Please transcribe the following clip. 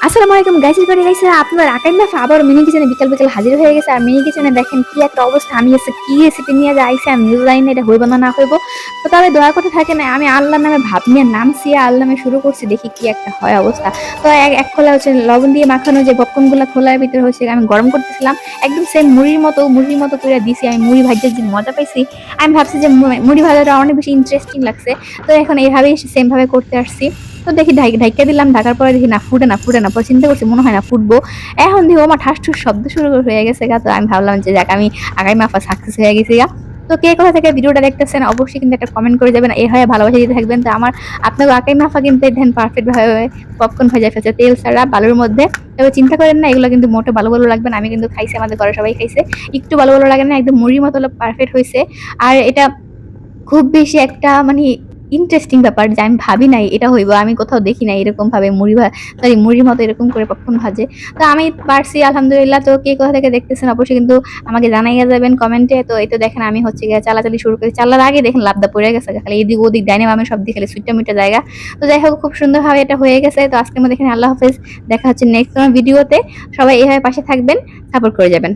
আসসালামু আলাইকুম গাইস, করে গাইছে আপনার আকাই মাফা আবার মিনি কিচেনে বিকাল বিকাল হাজির হয়ে গেছে। আর মিনি কিচেনে দেখেন কি একটা অবস্থা। আমি এসে কি রেসিপি নিয়ে যাইছি আমি নিজে জানি না এটা হইব না না হইব। তো তবে দয়া করে থাকে না, আমি আল্লাহর নামে ভাব নিয়ে নামছি, আল্লাহর নামে শুরু করছি, দেখি কি একটা হয় অবস্থা। তো এক খোলা হচ্ছে লবণ দিয়ে মাখানো যে পপকর্ন গুলা খোলার ভিতরে হচ্ছে আমি গরম করতেছিলাম, একদম সেম মুড়ির মতো করে দিছি। আমি মুড়ি ভাজার যে মজা পাইছি, আমি ভাবছি যে মুড়ি ভাজাটা অনেক বেশি ইন্টারেস্টিং লাগছে। তো এখন এইভাবেই সেম ভাবে করতে আসছি। তো দেখি ঢাইকা দিলাম, ঢাকার পরে দেখি না ফুটে না পরে চিন্তা করছি মনে হয় না ফুটবো। এখন দেখি ওমা ঠাস ঠুস শব্দ শুরু হয়ে গেছে গা। তো আমি ভাবলাম যে যাক, আমি আগামী মাফা সাকসেস হয়ে গেছি গা। তো কে কোথা থেকে ভিডিওটা দেখতেছেন অবশ্যই কিন্তু একটা কমেন্ট করে যাবেন, এই হয়ে ভালোবাসা দিতে থাকবেন। তো আমার আপনাকে আকাই মাফা কিন্তু দেখেন পারফেক্ট ভাবে পপকর্ন ভেজা ফেলছে তেল ছাড়া বালুর মধ্যে। তবে চিন্তা করেন না, এগুলো কিন্তু মোটে ভালো ভালো লাগবে না। আমি কিন্তু খাইছি, আমাদের ঘরে সবাই খাইছে, একটু ভালো ভালো লাগে না, একদম মুড়ির মতো পারফেক্ট হয়েছে। আর এটা খুব বেশি একটা মানে ইন্টারেস্টিং ব্যাপার যে আমি ভাবি নাই এটা হইব, আমি কোথাও দেখি নাই এরকম ভাবে মুড়ির মতো এরকম করে পপকর্ন ভাজে। তো আমি পারছি আলহামদুলিল্লাহ। তো কে কোথা থেকে দেখতেছেন অবশ্যই কিন্তু আমাকে জানাইয়া যাবেন কমেন্টে। তো এই তো দেখেন আমি হচ্ছে গিয়ে চালাচালি শুরু করি, চালার আগে দেখেন লাবদা পড়ে গেছে, খালি এদিক ওদিক ডাইনে বামে সব দিকে খালি সুইটা মিটা জায়গা। তো যাই হোক, খুব সুন্দরভাবে এটা হয়ে গেছে। তো আজকের মধ্যে দেখেন আল্লাহ হাফেজ, দেখা হচ্ছে নেক্সট কোনো ভিডিওতে। সবাই এইভাবে পাশে থাকবেন, সাপোর্ট করে যাবেন।